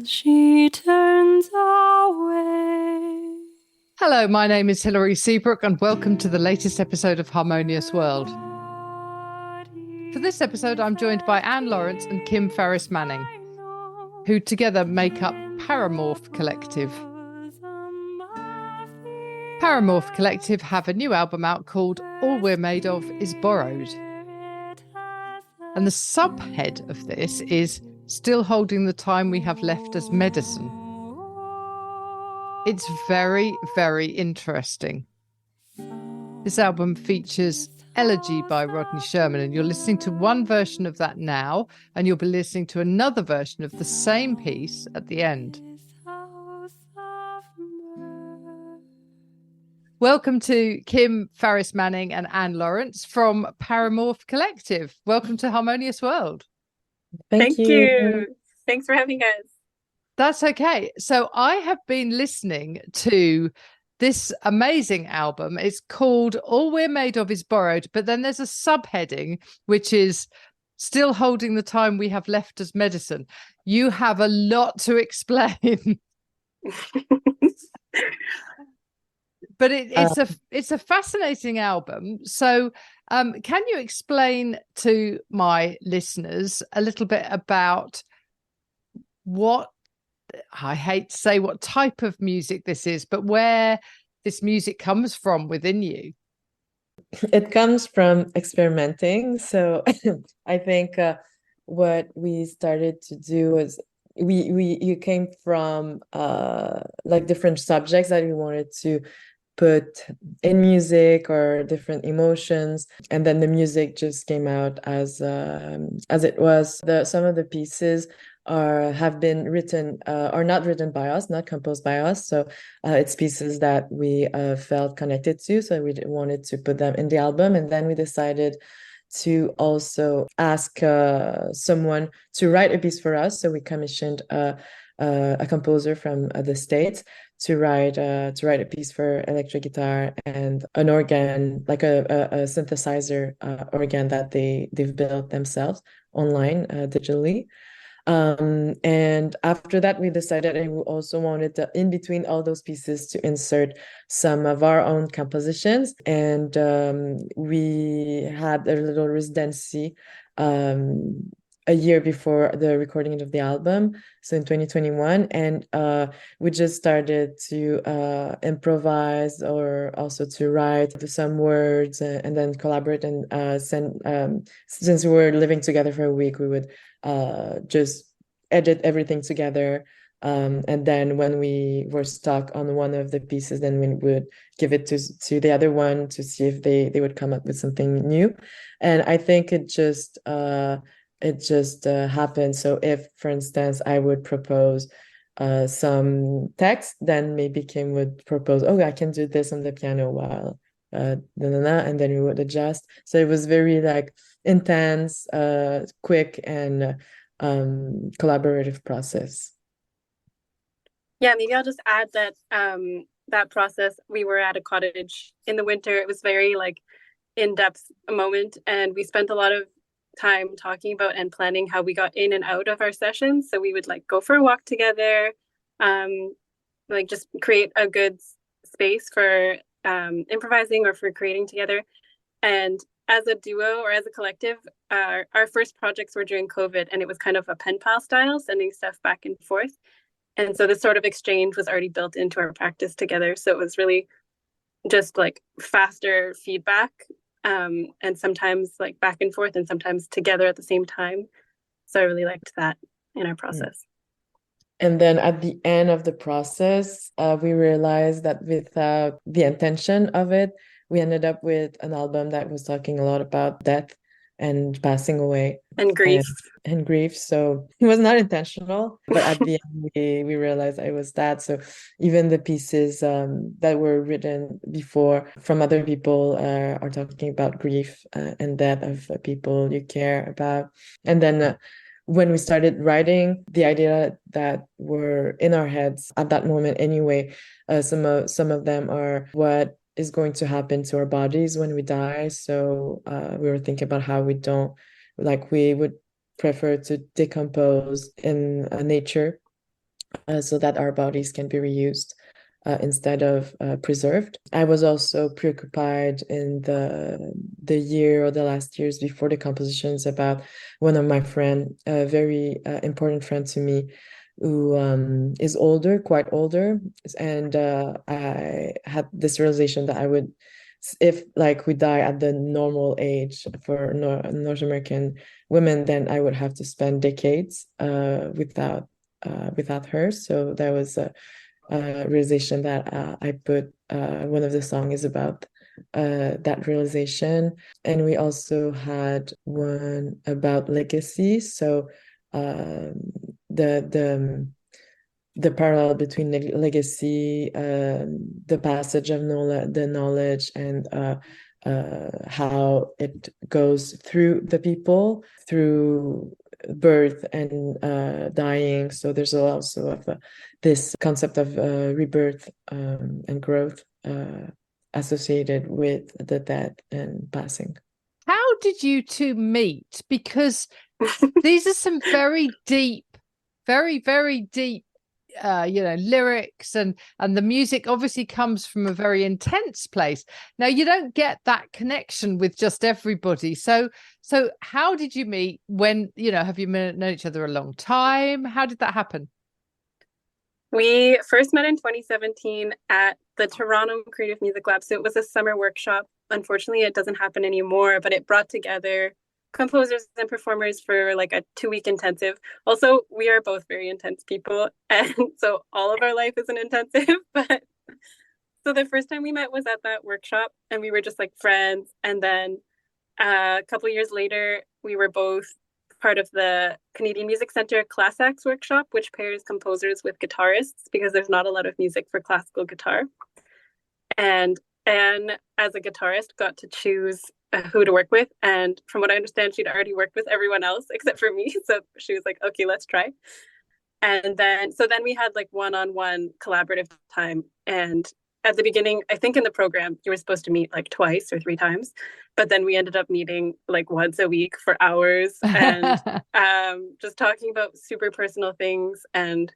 she turns away. Hello, my name is Hilary Seabrook, and welcome to the latest episode of Harmonious World. For this episode, I'm joined by Anne Lawrence and Kim Ferris Manning, who together make up Paramorph Collective. Paramorph Collective have a new album out called All We're Made Of Is Borrowed. And the subhead of this is Still Holding the Time We Have Left as Medicine. It's very, very interesting. This album features Elegy by Rodney Sherman, and you're listening to one version of that now, and you'll be listening to another version of the same piece at the end. Welcome to Kim Ferris Manning and Anne Lawrence from Paramorph Collective. Welcome to Harmonious World. Thank you. Thanks for having us. That's okay. So I have been listening to this amazing album. It's called All We're Made Of Is Borrowed, but then there's a subheading, which is Still Holding the Time We Have Left as Medicine. You have a lot to explain. But it's a fascinating album. So can you explain to my listeners a little bit about what, I hate to say what type of music this is, but where this music comes from within you? It comes from experimenting. So I think what we started to do was you came from like different subjects that we wanted to put in music or different emotions, and then the music just came out as it was. Some of the pieces have been written or not written by us, not composed by us, so it's pieces that we felt connected to, so we wanted to put them in the album. And then we decided to also ask someone to write a piece for us, so we commissioned a composer from the States to write a piece for electric guitar and an organ, like a synthesizer organ that they've built themselves online digitally. And after that, we decided, and we also wanted to, in between all those pieces, to insert some of our own compositions. And we had a little residency a year before the recording of the album, so in 2021, and we just started to improvise, or also to write some words and then collaborate and send. Since we were living together for a week, we would just edit everything together, and then when we were stuck on one of the pieces, then we would give it to the other one to see if they would come up with something new. And I think it just happened. So if, for instance, I would propose some text, then maybe Kim would propose, oh, I can do this on the piano while and then we would adjust. So it was very like intense, quick, and collaborative process. Yeah, maybe I'll just add that that process, we were at a cottage in the winter. It was very like in-depth moment, and we spent a lot of time talking about and planning how we got in and out of our sessions. So we would like go for a walk together, like just create a good space for improvising or for creating together. And as a duo or as a collective, our first projects were during COVID, and it was kind of a pen pal style, sending stuff back and forth. And so this sort of exchange was already built into our practice together. So it was really just like faster feedback, and sometimes like back and forth, and sometimes together at the same time. So I really liked that in our process. And then at the end of the process, we realized that without the intention of it, we ended up with an album that was talking a lot about death and passing away and grief. And grief. So it was not intentional, but at the end we realized it was that. So even the pieces that were written before from other people are talking about grief and death of people you care about. And then when we started writing, the idea that were in our heads at that moment anyway, some of them are what is going to happen to our bodies when we die. So we were thinking about how we would prefer to decompose in nature so that our bodies can be reused instead of preserved. I was also preoccupied in the year or the last years before the compositions about one of my friend, a very important friend to me, who is older, quite older, and I had this realization that I would, if like we die at the normal age for North American women, then I would have to spend decades without her. So that was a realization that I put. One of the songs is about that realization, and we also had one about legacy. So the parallel between legacy, the passage of the knowledge, and how it goes through the people, through birth and dying. So there's also of this concept of rebirth and growth associated with the death and passing. How did you two meet? Because these are some very deep, very, very deep lyrics, and the music obviously comes from a very intense place. Now, you don't get that connection with just everybody. So how did you meet? When, have you known each other a long time? How did that happen? We first met in 2017 at the Toronto Creative Music Lab. So it was a summer workshop. Unfortunately, it doesn't happen anymore, but it brought together composers and performers for like a 2-week intensive. Also, we are both very intense people, and so all of our life is an intensive. But so the first time we met was at that workshop, and we were just like friends. And then a couple of years later, we were both part of the Canadian Music Centre Class Acts workshop, which pairs composers with guitarists because there's not a lot of music for classical guitar. And Anne, as a guitarist, got to choose who to work with. And from what I understand, she'd already worked with everyone else except for me. So she was like, okay, let's try. And then we had like one-on-one collaborative time. And at the beginning, I think in the program, you were supposed to meet like twice or 3 times, but then we ended up meeting like once a week for hours and just talking about super personal things. And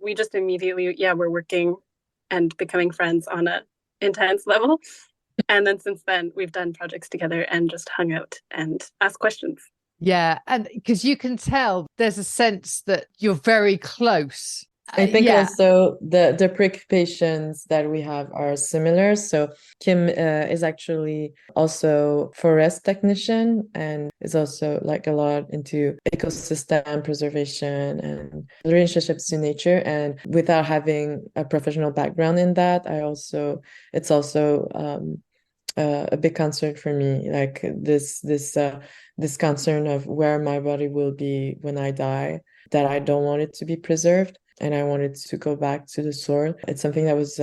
we just immediately, were working and becoming friends on a intense level. And then since then, we've done projects together and just hung out and asked questions. Yeah, and because you can tell there's a sense that you're very close. I think also the preoccupations that we have are similar. So Kim is actually also forest technician and is also like a lot into ecosystem preservation and relationships to nature. And without having a professional background in that, it's also a big concern for me, like this concern of where my body will be when I die, that I don't want it to be preserved. And I wanted to go back to the soil. It's something that was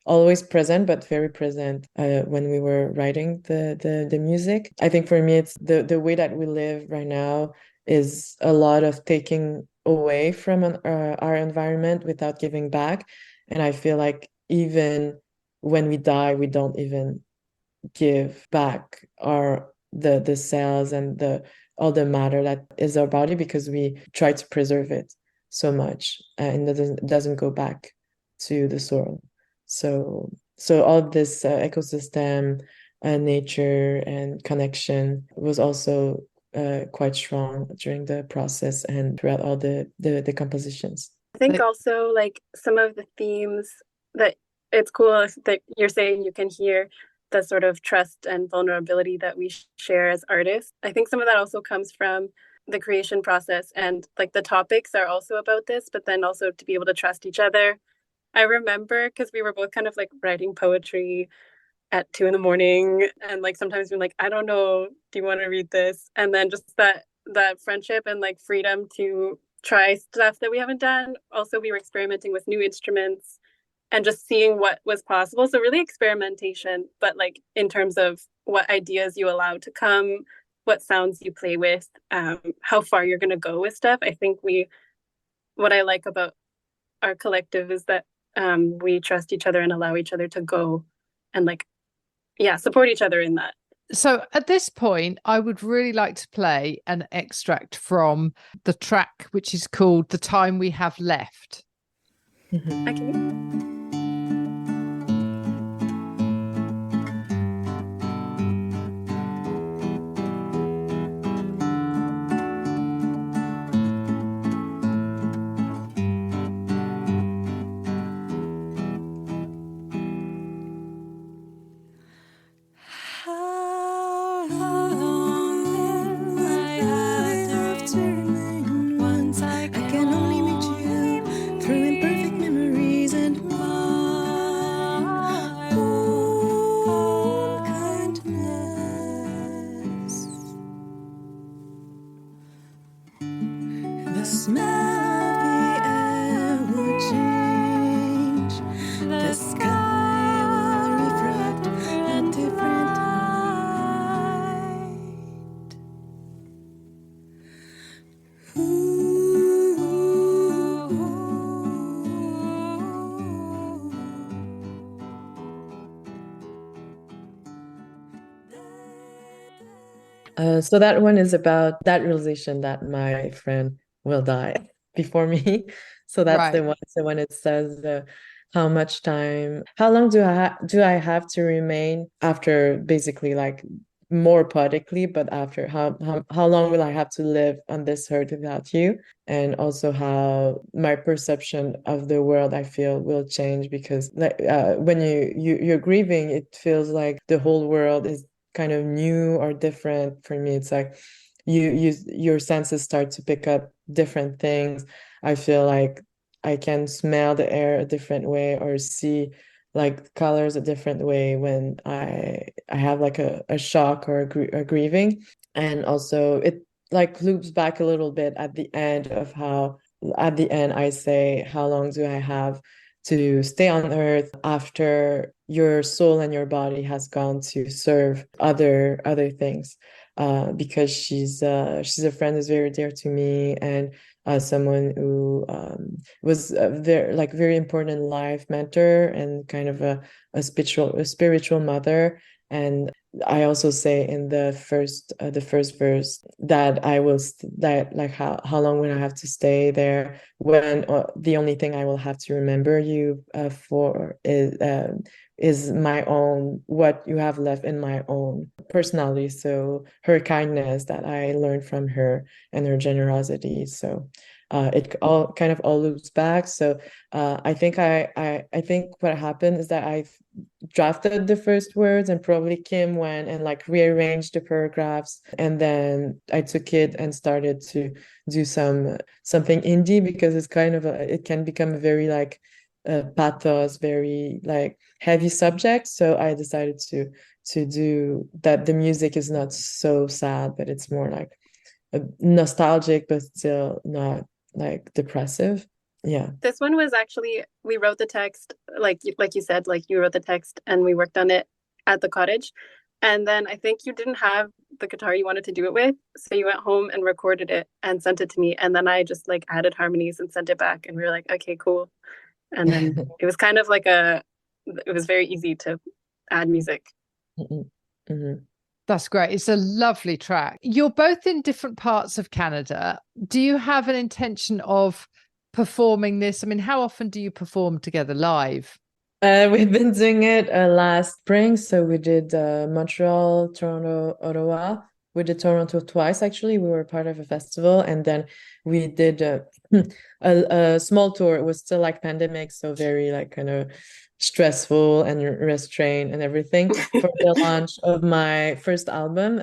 always present, but very present when we were writing the music. I think for me, it's the way that we live right now is a lot of taking away from our environment without giving back. And I feel like even when we die, we don't even give back the cells and all the matter that is our body, because we try to preserve it so much and it doesn't go back to the soil. So all this ecosystem, nature and connection was also quite strong during the process and throughout all the compositions. I think also like some of the themes that it's cool that you're saying you can hear the sort of trust and vulnerability that we share as artists. I think some of that also comes from the creation process, and like the topics are also about this, but then also to be able to trust each other. I remember because we were both kind of like writing poetry at 2 a.m, and like sometimes we're like, I don't know, do you want to read this? And then just that friendship and like freedom to try stuff that we haven't done. Also, we were experimenting with new instruments and just seeing what was possible. So really experimentation, but like in terms of what ideas you allow to come, what sounds you play with, how far you're going to go with stuff. I think what I like about our collective is that we trust each other and allow each other to go and like, support each other in that. So at this point, I would really like to play an extract from the track, which is called The Time We Have Left. Okay. So that one is about that realization that my friend will die before me. So that's the Right. one. So when it says how much time, how long do I have to remain after basically like more poetically, but after how long will I have to live on this earth without you? And also how my perception of the world I feel will change because like when you're grieving, it feels like the whole world is kind of new or different. For me it's like your senses start to pick up different things. I feel like I can smell the air a different way or see like colors a different way when I have like a shock or a grieving. And also it like loops back a little bit at the end of how at the end I say how long do I have to stay on earth after your soul and your body has gone to serve other things, because she's a friend who's very dear to me, and someone who was a very important life mentor and kind of a spiritual mother. And I also say in the first verse that I will that like how long will I have to stay there when the only thing I will have to remember you for is my own, what you have left in my own personality. So her kindness that I learned from her and her generosity. So it all kind of all loops back. So I think I think what happened is that I drafted the first words and probably Kim went and like rearranged the paragraphs, and then I took it and started to do something indie because it's kind of it can become a very like pathos, very like heavy subject. So I decided to do that. The music is not so sad, but it's more like nostalgic, but still not like depressive. Yeah. This one was actually, we wrote the text, like you said, like you wrote the text and we worked on it at the cottage. And then I think you didn't have the guitar you wanted to do it with. So you went home and recorded it and sent it to me. And then I just like added harmonies and sent it back. And we were like, okay, cool. And then it was kind of like it was very easy to add music. Mm-hmm. That's great. It's a lovely track. You're both in different parts of Canada. Do you have an intention of performing this? I mean, how often do you perform together live? We've been doing it last spring. So we did Montreal, Toronto, Ottawa. We did Toronto twice, actually. We were part of a festival. And then we did a small tour. It was still like pandemic, so very like kind of stressful and restrained and everything for the launch of my first album,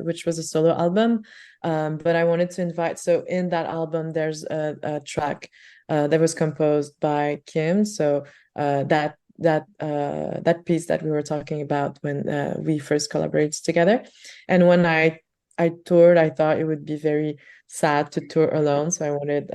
which was a solo album. But I wanted to invite, so in that album, there's a track that was composed by Kim. So that piece that we were talking about when we first collaborated together. And when I toured, I thought it would be very sad to tour alone. So I wanted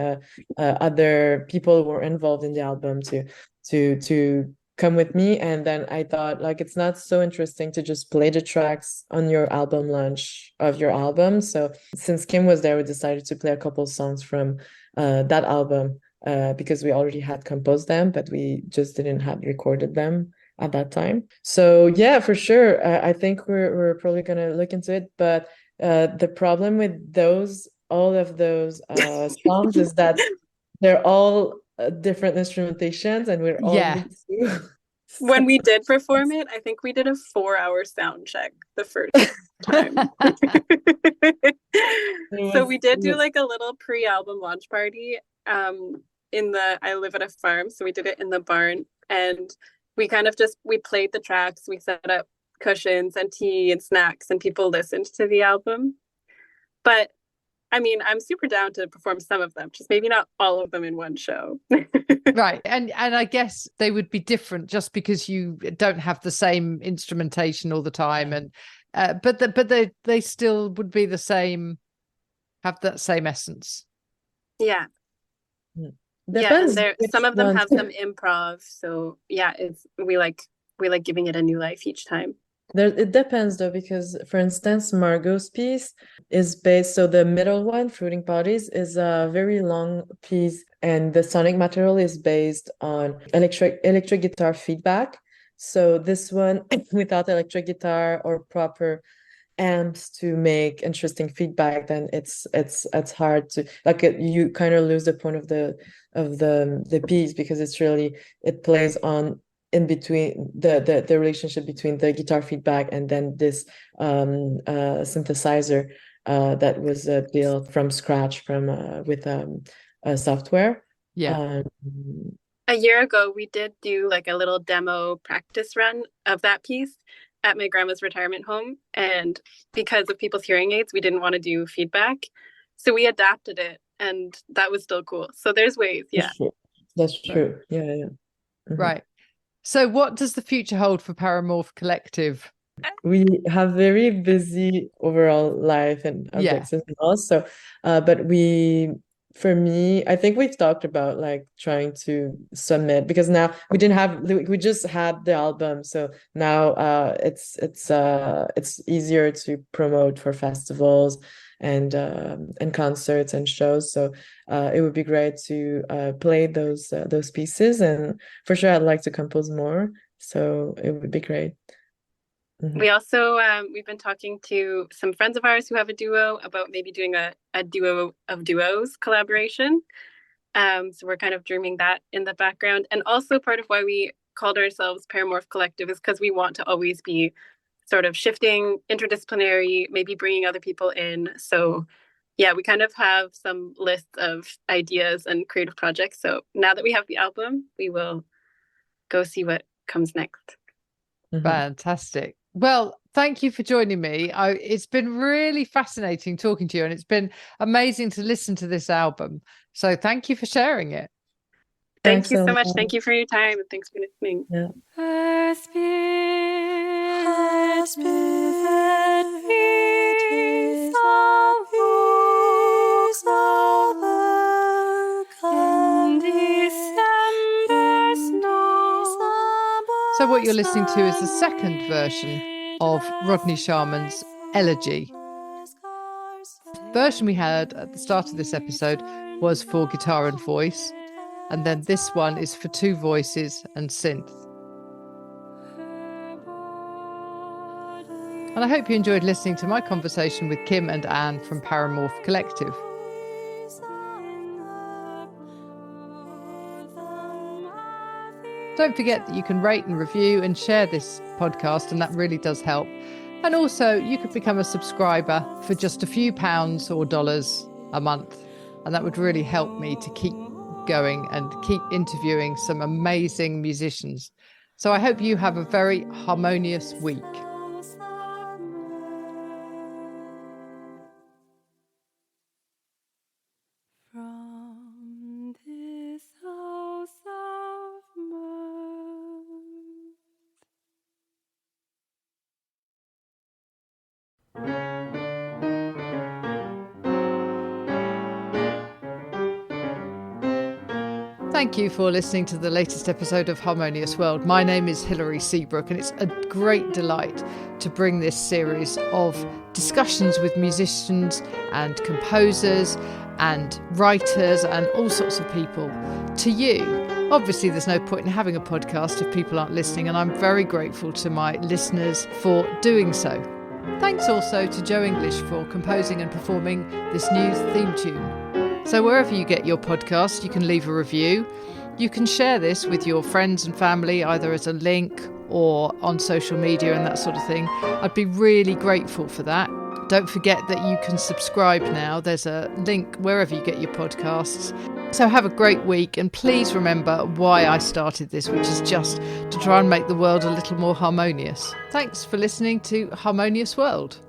other people who were involved in the album to come with me. And then I thought like it's not so interesting to just play the tracks on your album launch of your album. So since Kim was there, we decided to play a couple songs from that album because we already had composed them, but we just didn't have recorded them. at that time. So yeah, for sure. I think we're probably gonna look into it. But the problem with all of those songs is that they're all different instrumentations, and we're all Yeah. me too. When we did perform it, I think we did a 4-hour sound check the first time. So we did do like a little pre-album launch party I live at a farm, so we did it in the barn, and we kind of we played the tracks, we set up cushions and tea and snacks, and people listened to the album. But I mean, I'm super down to perform some of them, just maybe not all of them in one show. Right. And I guess they would be different just because you don't have the same instrumentation all the time. And but they still would be the same, have that same essence. Yeah. Depends. Yeah, and some of them have some improv. So yeah, we like giving it a new life each time. It depends though, because for instance, Margot's piece is based, so the middle one, Fruiting Parties, is a very long piece, and the sonic material is based on electric guitar feedback. So this one, without electric guitar or proper amps to make interesting feedback, then it's hard to, like, you kind of lose the point of the piece, because it plays on in between the relationship between the guitar feedback and then this synthesizer that was built from scratch with software. Yeah. A year ago, we did do like a little demo practice run of that piece at my grandma's retirement home. And because of people's hearing aids, we didn't want to do feedback. So we adapted it, and that was still cool. So there's ways. Yeah. That's true. Yeah. Mm-hmm. Right. So what does the future hold for Paramorph Collective? We have very busy overall life and objectives and all. So, but for me, I think we've talked about like trying to submit, because now we just had the album, so now it's easier to promote for festivals and concerts and shows. So it would be great to play those pieces, and for sure I'd like to compose more. So it would be great. Mm-hmm. We also we've been talking to some friends of ours who have a duo about maybe doing a duo of duos collaboration. So we're kind of dreaming that in the background. And also part of why we called ourselves Paramorph Collective is because we want to always be sort of shifting, interdisciplinary, maybe bringing other people in. So yeah, we kind of have some lists of ideas and creative projects. So now that we have the album, we will go see what comes next. Mm-hmm. Fantastic. Well, thank you for joining me. It's been really fascinating talking to you, and it's been amazing to listen to this album. So thank you for sharing it. Thank you so much. Thank you for your time, and thanks for listening. Yeah. So what you're listening to is the second version of Rodney Sharman's Elegy. The version we had at the start of this episode was for guitar and voice, and then this one is for 2 voices and synth. And I hope you enjoyed listening to my conversation with Kim and Anne from Paramorph Collective. Don't forget that you can rate and review and share this podcast, and that really does help. And also, you could become a subscriber for just a few pounds or dollars a month, and that would really help me to keep going and keep interviewing some amazing musicians. So I hope you have a very harmonious week. Thank you for listening to the latest episode of Harmonious World. My name is Hilary Seabrook, and it's a great delight to bring this series of discussions with musicians and composers and writers and all sorts of people to you Obviously, there's no point in having a podcast if people aren't listening, and I'm very grateful to my listeners for doing so. Thanks also to Joe English for composing and performing this new theme tune. So wherever you get your podcast, you can leave a review. You can share this with your friends and family, either as a link or on social media and that sort of thing. I'd be really grateful for that. Don't forget that you can subscribe now. There's a link wherever you get your podcasts. So have a great week, and please remember why I started this, which is just to try and make the world a little more harmonious. Thanks for listening to Harmonious World.